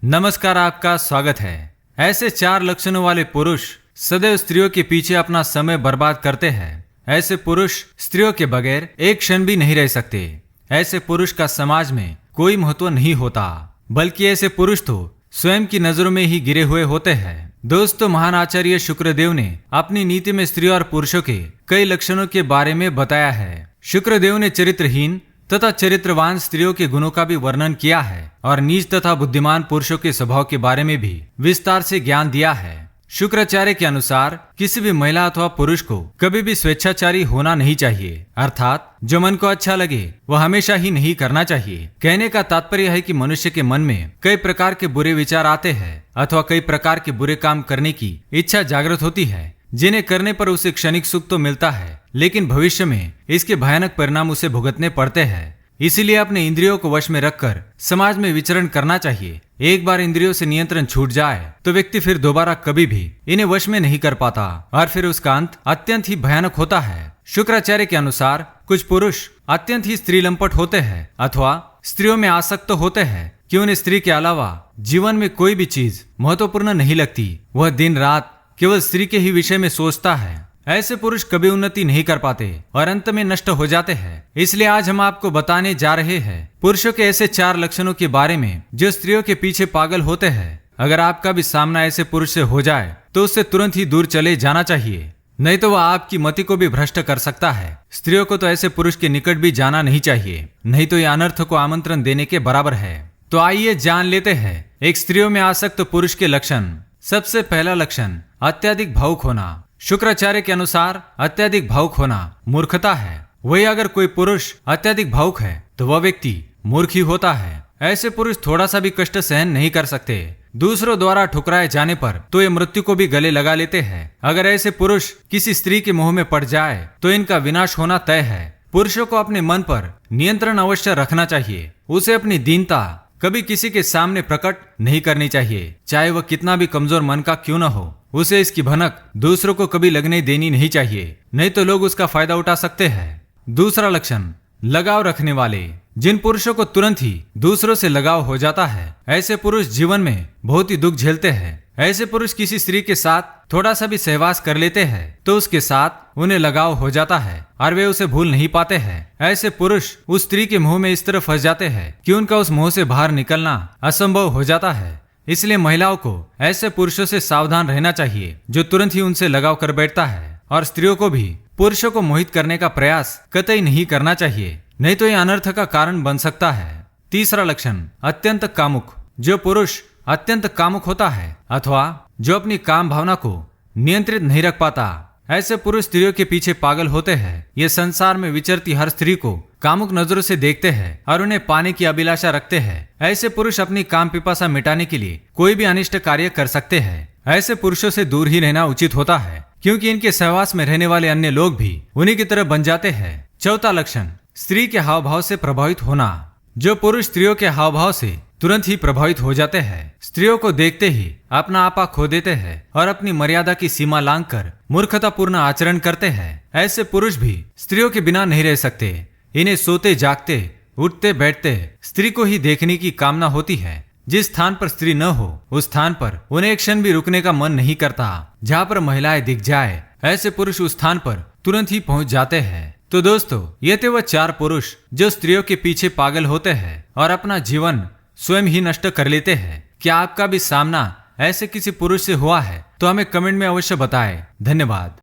नमस्कार, आपका स्वागत है। ऐसे 4 लक्षणों वाले पुरुष सदैव स्त्रियों के पीछे अपना समय बर्बाद करते हैं। ऐसे पुरुष स्त्रियों के बगैर एक क्षण भी नहीं रह सकते। ऐसे पुरुष का समाज में कोई महत्व नहीं होता, बल्कि ऐसे पुरुष तो स्वयं की नजरों में ही गिरे हुए होते हैं। दोस्तों, महान आचार्य शुक्रदेव ने अपनी नीति में स्त्रियों और पुरुषों के कई लक्षणों के बारे में बताया है। शुक्रदेव ने चरित्रहीन तथा चरित्रवान स्त्रियों के गुणों का भी वर्णन किया है और नीच तथा बुद्धिमान पुरुषों के स्वभाव के बारे में भी विस्तार से ज्ञान दिया है। शुक्राचार्य के अनुसार किसी भी महिला अथवा पुरुष को कभी भी स्वेच्छाचारी होना नहीं चाहिए, अर्थात जो मन को अच्छा लगे वह हमेशा ही नहीं करना चाहिए। कहने का तात्पर्य है कि मनुष्य के मन में कई प्रकार के बुरे विचार आते हैं अथवा कई प्रकार के बुरे काम करने की इच्छा जागृत होती है, जिन्हें करने पर उसे क्षणिक सुख तो मिलता है, लेकिन भविष्य में इसके भयानक परिणाम उसे भुगतने पड़ते हैं। इसीलिए अपने इंद्रियों को वश में रखकर समाज में विचरण करना चाहिए। एक बार इंद्रियों से नियंत्रण छूट जाए तो व्यक्ति फिर दोबारा कभी भी इन्हें वश में नहीं कर पाता और फिर उसका अंत अत्यंत ही भयानक होता है। शुक्राचार्य के अनुसार कुछ पुरुष अत्यंत ही स्त्री लंपट होते हैं अथवा स्त्रियों में आसक्त होते हैं कि उन्हें स्त्री के अलावा जीवन में कोई भी चीज महत्वपूर्ण नहीं लगती। वह दिन रात केवल स्त्री के ही विषय में सोचता है। ऐसे पुरुष कभी उन्नति नहीं कर पाते और अंत में नष्ट हो जाते हैं। इसलिए आज हम आपको बताने जा रहे हैं पुरुषों के ऐसे 4 लक्षणों के बारे में जो स्त्रियों के पीछे पागल होते हैं। अगर आपका भी सामना ऐसे पुरुष से हो जाए तो उससे तुरंत ही दूर चले जाना चाहिए, नहीं तो वह आपकी मति को भी भ्रष्ट कर सकता है। स्त्रियों को तो ऐसे पुरुष के निकट भी जाना नहीं चाहिए, नहीं तो यह अनर्थ को आमंत्रण देने के बराबर है। तो आइए जान लेते हैं एक स्त्रियों में आसक्त पुरुष के लक्षण। सबसे पहला लक्षण, अत्यधिक भावुक होना। शुक्राचार्य के अनुसार अत्यधिक भावुक होना मूर्खता है। वही अगर कोई पुरुष अत्यधिक भावुक है तो वह व्यक्ति मूर्ख ही होता है। ऐसे पुरुष थोड़ा सा भी कष्ट सहन नहीं कर सकते। दूसरों द्वारा ठुकराए जाने पर तो ये मृत्यु को भी गले लगा लेते हैं। अगर ऐसे पुरुष किसी स्त्री के मोह में पड़ जाए तो इनका विनाश होना तय है। पुरुषों को अपने मन पर नियंत्रण अवश्य रखना चाहिए। उसे अपनी दीनता कभी किसी के सामने प्रकट नहीं करनी चाहिए, चाहे वह कितना भी कमजोर मन का क्यों न हो। उसे इसकी भनक दूसरों को कभी लगने देनी नहीं चाहिए, नहीं तो लोग उसका फायदा उठा सकते हैं। दूसरा लक्षण, लगाव रखने वाले। जिन पुरुषों को तुरंत ही दूसरों से लगाव हो जाता है, ऐसे पुरुष जीवन में बहुत ही दुख झेलते हैं। ऐसे पुरुष किसी स्त्री के साथ थोड़ा सा भी सहवास कर लेते हैं तो उसके साथ उन्हें लगाव हो जाता है और वे उसे भूल नहीं पाते हैं। ऐसे पुरुष उस स्त्री के मोह में इस तरह फंस जाते हैं कि उनका उस मोह से बाहर निकलना असंभव हो जाता है। इसलिए महिलाओं को ऐसे पुरुषों से सावधान रहना चाहिए जो तुरंत ही उनसे लगाव कर बैठता है, और स्त्रियों को भी पुरुषों को मोहित करने का प्रयास कतई नहीं करना चाहिए, नहीं तो यह अनर्थ का कारण बन सकता है। तीसरा लक्षण, अत्यंत कामुक। जो पुरुष अत्यंत कामुक होता है अथवा जो अपनी काम भावना को नियंत्रित नहीं रख पाता, ऐसे पुरुष स्त्रियों के पीछे पागल होते हैं। ये संसार में विचरती हर स्त्री को कामुक नजरों से देखते हैं और उन्हें पाने की अभिलाषा रखते हैं। ऐसे पुरुष अपनी काम पिपासा मिटाने के लिए कोई भी अनिष्ट कार्य कर सकते हैं। ऐसे पुरुषों से दूर ही रहना उचित होता है, क्योंकि इनके सहवास में रहने वाले अन्य लोग भी उन्हीं की तरह बन जाते हैं। चौथा लक्षण, स्त्री के हाव भाव से प्रभावित होना। जो पुरुष स्त्रियों के हाव भाव से तुरंत ही प्रभावित हो जाते हैं, स्त्रियों को देखते ही अपना आपा खो देते हैं और अपनी मर्यादा की सीमा लांघकर मूर्खतापूर्ण आचरण करते हैं। ऐसे पुरुष भी स्त्रियों के बिना नहीं रह सकते। इन्हें सोते जागते उठते बैठते स्त्री को ही देखने की कामना होती है। जिस स्थान पर स्त्री न हो उस स्थान पर उन्हें एक क्षण भी रुकने का मन नहीं करता। जहाँ पर महिलाएं दिख जाए, ऐसे पुरुष उस स्थान पर तुरंत ही पहुंच जाते हैं। तो दोस्तों, ये थे वह 4 पुरुष जो स्त्रियों के पीछे पागल होते हैं और अपना जीवन स्वयं ही नष्ट कर लेते हैं। क्या आपका भी सामना ऐसे किसी पुरुष से हुआ है? तो हमें कमेंट में अवश्य बताएं। धन्यवाद।